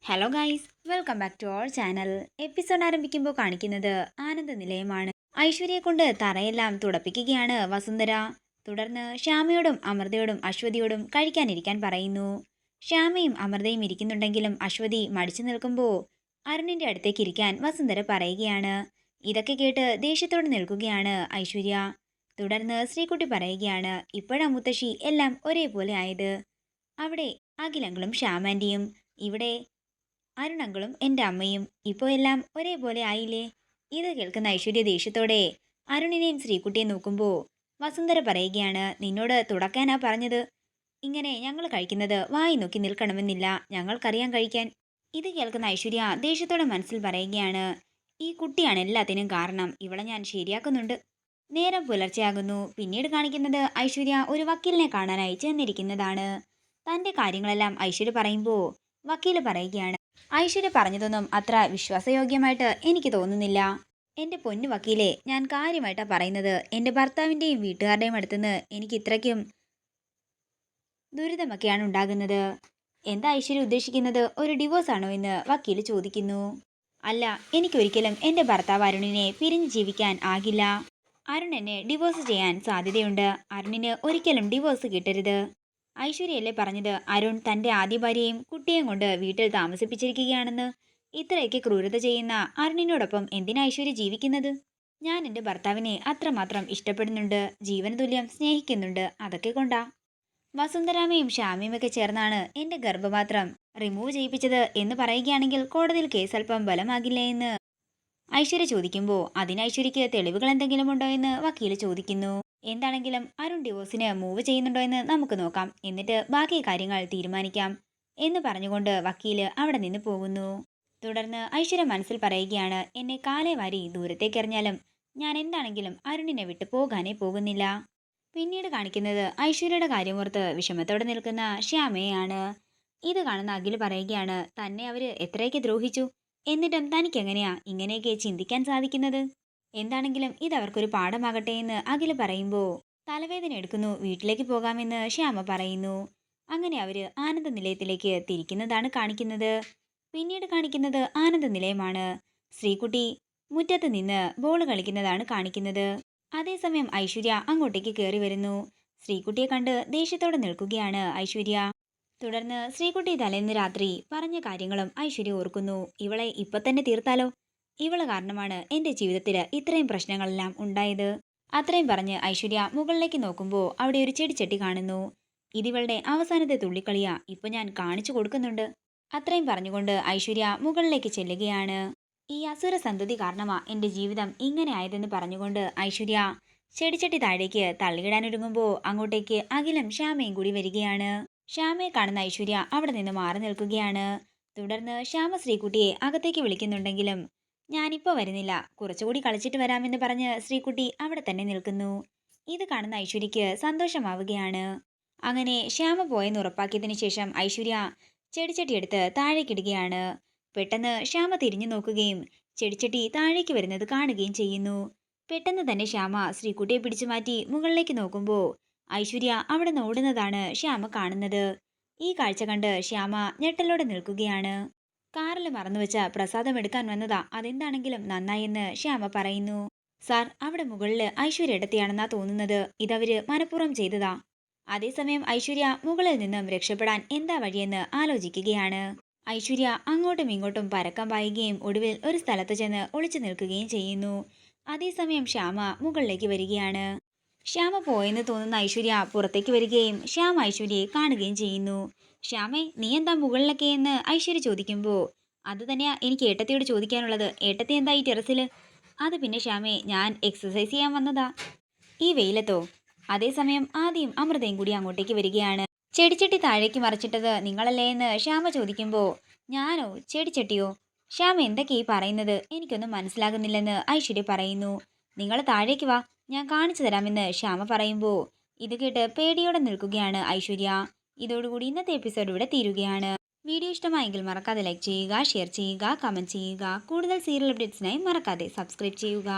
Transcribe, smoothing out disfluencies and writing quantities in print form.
Hello guys, welcome back to our channel. Episode ആരംഭിക്കുമ്പോൾ കാണിക്കുന്നത് ആനന്ദ നിലയമാണ്. ഐശ്വര്യയെ കൊണ്ട് തറയെല്ലാം തുടപ്പിക്കുകയാണ് വസുന്ധര. തുടർന്ന് ശ്യാമയോടും അമൃതയോടും അശ്വതിയോടും കഴിക്കാനിരിക്കാൻ പറയുന്നു. ശ്യാമയും അമൃതയും ഇരിക്കുന്നുണ്ടെങ്കിലും അശ്വതി മടിച്ചു നിൽക്കുമ്പോൾ അരുണിന്റെ അടുത്തേക്ക് ഇരിക്കാൻ വസുന്ധര പറയുകയാണ്. ഇതൊക്കെ കേട്ട് ദേഷ്യത്തോടെ നിൽക്കുകയാണ് ഐശ്വര്യ. തുടർന്ന് ശ്രീകുട്ടി പറയുകയാണ്, ഇപ്പോഴാ മുത്തശ്ശി എല്ലാം ഒരേപോലെ ആയത്. അവിടെ അഖിലങ്ങളും ശ്യാമാൻ്റെയും, ഇവിടെ അരുണങ്കളും എൻ്റെ അമ്മയും ഇപ്പോൾ എല്ലാം ഒരേപോലെ ആയില്ലേ. ഇത് കേൾക്കുന്ന ഐശ്വര്യ ദേഷ്യത്തോടെ അരുണിനെയും ശ്രീകുട്ടിയെ നോക്കുമ്പോൾ വസുന്ധര പറയുകയാണ്, നിന്നോട് തുടക്കാനാ പറഞ്ഞത്. ഇങ്ങനെ ഞങ്ങൾ കഴിക്കുന്നത് വായി നോക്കി നിൽക്കണമെന്നില്ല, ഞങ്ങൾക്കറിയാൻ കഴിക്കാൻ. ഇത് കേൾക്കുന്ന ഐശ്വര്യ ദേഷ്യത്തോടെ മനസ്സിൽ പറയുകയാണ്, ഈ കുട്ടിയാണ് എല്ലാത്തിനും കാരണം, ഇവളെ ഞാൻ ശരിയാക്കുന്നുണ്ട്. നേരം പുലർച്ചെയാകുന്നു. പിന്നീട് കാണിക്കുന്നത് ഐശ്വര്യ ഒരു വക്കീലിനെ കാണാനായി ചെന്നിരിക്കുന്നതാണ്. തൻ്റെ കാര്യങ്ങളെല്ലാം ഐശ്വര്യ പറയുമ്പോൾ വക്കീല് പറയുകയാണ്, ഐശ്വര്യ പറഞ്ഞതൊന്നും അത്ര വിശ്വാസയോഗ്യമായിട്ട് എനിക്ക് തോന്നുന്നില്ല. എൻ്റെ പൊന്നു വക്കീലെ, ഞാൻ കാര്യമായിട്ടാണ് പറയുന്നത്. എൻ്റെ ഭർത്താവിൻ്റെയും വീട്ടുകാരുടെയും അടുത്തുനിന്ന് എനിക്ക് ഇത്രയ്ക്കും ദുരിതമൊക്കെയാണ് ഉണ്ടാകുന്നത്. എന്താ ഐശ്വര്യ ഉദ്ദേശിക്കുന്നത്? ഒരു ഡിവോഴ്സ് ആണോ എന്ന് വക്കീല് ചോദിക്കുന്നു. അല്ല, എനിക്കൊരിക്കലും എൻ്റെ ഭർത്താവ് അരുണിനെ പിരിഞ്ഞ് ജീവിക്കാൻ ആകില്ല. അരുൺ എന്നെ ഡിവോഴ്സ് ചെയ്യാൻ സാധ്യതയുണ്ട്. അരുണിന് ഒരിക്കലും ഡിവോഴ്സ് കിട്ടരുത്. ഐശ്വര്യയല്ലേ പറഞ്ഞത് അരുൺ തൻ്റെ ആദ്യ ഭാര്യയും കുട്ടിയെയും കൊണ്ട് വീട്ടിൽ താമസിപ്പിച്ചിരിക്കുകയാണെന്ന്. ഇത്രയൊക്കെ ക്രൂരത ചെയ്യുന്ന അരുണിനോടൊപ്പം എന്തിനാ ഐശ്വര്യ ജീവിക്കുന്നത്? ഞാൻ എൻ്റെ ഭർത്താവിനെ അത്രമാത്രം ഇഷ്ടപ്പെടുന്നുണ്ട്, ജീവന തുല്യം സ്നേഹിക്കുന്നുണ്ട്. അതൊക്കെ കൊണ്ടാ. വസുന്ധരാമയും ശ്യാമയും ഒക്കെ ചേർന്നാണ് എൻ്റെ ഗർഭപാത്രം റിമൂവ് ചെയ്യിപ്പിച്ചത് എന്ന് പറയുകയാണെങ്കിൽ കോടതിയിൽ കേസ് അല്പം ബലമാകില്ലേ എന്ന് ഐശ്വര്യ ചോദിക്കുമ്പോൾ, അതിന് ഐശ്വര്യയ്ക്ക് തെളിവുകൾ എന്തെങ്കിലും ഉണ്ടോ എന്ന് വക്കീല് ചോദിക്കുന്നു. എന്താണെങ്കിലും അരുൺ ഡിവോഴ്സിന് മൂവ് ചെയ്യുന്നുണ്ടോ എന്ന് നമുക്ക് നോക്കാം, എന്നിട്ട് ബാക്കി കാര്യങ്ങൾ തീരുമാനിക്കാം എന്ന് പറഞ്ഞുകൊണ്ട് വക്കീല് അവിടെ നിന്ന് പോകുന്നു. തുടർന്ന് ഐശ്വര്യ മനസ്സിൽ പറയുകയാണ്, എന്നെ കാലേ വാരി ദൂരത്തേക്ക് എറിഞ്ഞാലും ഞാൻ എന്താണെങ്കിലും അരുണിനെ വിട്ടു പോകാനേ പോകുന്നില്ല. പിന്നീട് കാണിക്കുന്നത് ഐശ്വര്യയുടെ കാര്യമോർത്ത് വിഷമത്തോടെ നിൽക്കുന്ന ശ്യാമയാണ്. ഇത് കാണുന്ന അഖിൽ പറയുകയാണ്, തന്നെ അവര് എത്രയൊക്കെ ദ്രോഹിച്ചു, എന്നിട്ടും തനിക്ക് എങ്ങനെയാ ഇങ്ങനെയൊക്കെ ചിന്തിക്കാൻ സാധിക്കുന്നത്? എന്താണെങ്കിലും ഇത് അവർക്കൊരു പാഠമാകട്ടെ എന്ന് അഖിൽ പറയുമ്പോൾ തലവേദന എടുക്കുന്നു, വീട്ടിലേക്ക് പോകാമെന്ന് ശ്യാമ പറയുന്നു. അങ്ങനെ അവര് ആനന്ദ നിലയത്തിലേക്ക് തിരിക്കുന്നതാണ് കാണിക്കുന്നത്. പിന്നീട് കാണിക്കുന്നത് ആനന്ദ നിലയമാണ്. ശ്രീകുട്ടി മുറ്റത്ത് നിന്ന് ബോൾ കളിക്കുന്നതാണ് കാണിക്കുന്നത്. അതേസമയം ഐശ്വര്യ അങ്ങോട്ടേക്ക് കയറി വരുന്നു. ശ്രീകുട്ടിയെ കണ്ട് ദേഷ്യത്തോടെ നിൽക്കുകയാണ് ഐശ്വര്യ. തുടർന്ന് ശ്രീകുട്ടി തലേന്ന് രാത്രി പറഞ്ഞ കാര്യങ്ങളും ഐശ്വര്യ ഓർക്കുന്നു. ഇവളെ ഇപ്പൊ തന്നെ തീർത്താലോ, ഇവള് കാരണമാണ് എൻ്റെ ജീവിതത്തിൽ ഇത്രയും പ്രശ്നങ്ങളെല്ലാം ഉണ്ടായത്. അത്രയും പറഞ്ഞ് ഐശ്വര്യ മുകളിലേക്ക് നോക്കുമ്പോൾ അവിടെ ഒരു ചെടിച്ചട്ടി കാണുന്നു. ഇതിവളുടെ അവസാനത്തെ തുള്ളിക്കളിയാ, ഇപ്പൊ ഞാൻ കാണിച്ചു കൊടുക്കുന്നുണ്ട്. അത്രയും പറഞ്ഞുകൊണ്ട് ഐശ്വര്യ മുകളിലേക്ക് ചെല്ലുകയാണ്. ഈ അസുര സന്തതി കാരണമാ എൻ്റെ ജീവിതം ഇങ്ങനെ ആയതെന്ന് പറഞ്ഞുകൊണ്ട് ഐശ്വര്യ ചെടിച്ചട്ടി താഴേക്ക് തള്ളിയിടാനൊരുങ്ങുമ്പോൾ അങ്ങോട്ടേക്ക് അഖിലും ശ്യാമയും കൂടി വരികയാണ്. ശ്യാമയെ കാണുന്ന ഐശ്വര്യ അവിടെ നിന്ന് മാറി നിൽക്കുകയാണ്. തുടർന്ന് ശ്യാമ ശ്രീകുട്ടിയെ അകത്തേക്ക് വിളിക്കുന്നുണ്ടെങ്കിലും ഞാനിപ്പോൾ വരുന്നില്ല, കുറച്ചുകൂടി കളിച്ചിട്ട് വരാമെന്ന് പറഞ്ഞ് ശ്രീകുട്ടി അവിടെ തന്നെ നിൽക്കുന്നു. ഇത് കാണുന്ന ഐശ്വര്യയ്ക്ക് സന്തോഷമാവുകയാണ്. അങ്ങനെ ശ്യാമ പോയെന്ന് ഉറപ്പാക്കിയതിനു ശേഷം ഐശ്വര്യ ചെടിച്ചട്ടി എടുത്ത് താഴേക്കിടുകയാണ്. പെട്ടെന്ന് ശ്യാമ തിരിഞ്ഞു നോക്കുകയും ചെടിച്ചട്ടി താഴേക്ക് വരുന്നത് കാണുകയും ചെയ്യുന്നു. പെട്ടെന്ന് തന്നെ ശ്യാമ ശ്രീകുട്ടിയെ പിടിച്ചു മാറ്റി മുകളിലേക്ക് നോക്കുമ്പോൾ ഐശ്വര്യ അവിടെ നിന്ന് ഓടുന്നതാണ് ശ്യാമ കാണുന്നത്. ഈ കാഴ്ച കണ്ട് ശ്യാമ ഞെട്ടലോടെ നിൽക്കുകയാണ്. കാറിൽ മറന്നുവെച്ച പ്രസാദം എടുക്കാൻ വന്നതാ, അതെന്താണെങ്കിലും നന്നായെന്ന് ശ്യാമ പറയുന്നു. സാർ, അവിടെ മുകളിൽ ഐശ്വര്യ എടുത്തിയാണെന്നാ തോന്നുന്നത്, ഇതവര് മനഃപൂർവ്വം ചെയ്തതാ. അതേസമയം ഐശ്വര്യ മുകളിൽ നിന്നും രക്ഷപ്പെടാൻ എന്താ വഴിയെന്ന് ആലോചിക്കുകയാണ്. ഐശ്വര്യ അങ്ങോട്ടും ഇങ്ങോട്ടും പരക്കം പായുകയും ഒടുവിൽ ഒരു സ്ഥലത്ത് ചെന്ന് ഒളിച്ചു നിൽക്കുകയും ചെയ്യുന്നു. അതേസമയം ശ്യാമ മുകളിലേക്ക് വരികയാണ്. ശ്യാമ പോയെന്ന് തോന്നുന്ന ഐശ്വര്യ പുറത്തേക്ക് വരികയും ശ്യാമ ഐശ്വര്യയെ കാണുകയും ചെയ്യുന്നു. ശ്യാമേ, നീ എന്താ മുകളിലൊക്കെ എന്ന് ഐശ്വര്യ ചോദിക്കുമ്പോൾ അത് തന്നെയാ എനിക്ക് ഏട്ടത്തിയോട് ചോദിക്കാനുള്ളത്. ഏട്ടത്തി എന്താ ഈ ടെറസിൽ? അത് പിന്നെ ശ്യാമേ, ഞാൻ എക്സസൈസ് ചെയ്യാൻ വന്നതാ. ഈ വെയിലത്തോ? അതേസമയം ആദ്യം അമൃതയും കൂടി അങ്ങോട്ടേക്ക് വരികയാണ്. ചെടിച്ചട്ടി താഴേക്ക് മറിച്ചിട്ടത് നിങ്ങളല്ലേ എന്ന് ശ്യാമ ചോദിക്കുമ്പോൾ ഞാനോ, ചെടിച്ചട്ടിയോ? ശ്യാമ എന്തൊക്കെ ഈ പറയുന്നത്? എനിക്കൊന്നും മനസ്സിലാകുന്നില്ലെന്ന് ഐശ്വര്യ പറയുന്നു. നിങ്ങൾ താഴേക്ക് വാ, ഞാൻ കാണിച്ചു തരാമെന്ന് ശ്യാമ പറയുമ്പോൾ ഇത് കേട്ട് പേടിയോടെ നിൽക്കുകയാണ് ഐശ്വര്യ. ഇതോടുകൂടി ഇന്നത്തെ എപ്പിസോഡ് ഇവിടെ തീരുകയാണ്. വീഡിയോ ഇഷ്ടമായെങ്കിൽ മറക്കാതെ ലൈക്ക് ചെയ്യുക, ഷെയർ ചെയ്യുക, കമൻറ്റ് ചെയ്യുക. കൂടുതൽ സീരിയൽ അപ്ഡേറ്റ്സിനായി മറക്കാതെ സബ്സ്ക്രൈബ് ചെയ്യുക.